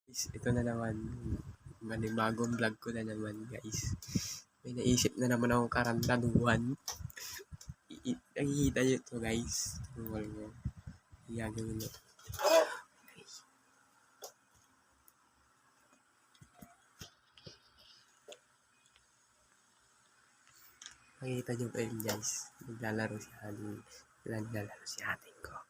Ito na naman, bagong vlog ko na naman guys. May naisip na naman akong karantaduhan. Nakikita nyo ito guys. Tingnan mo. Gagawin nyo. Nakikita nyo ba yun guys? Naglalaro si ating ko.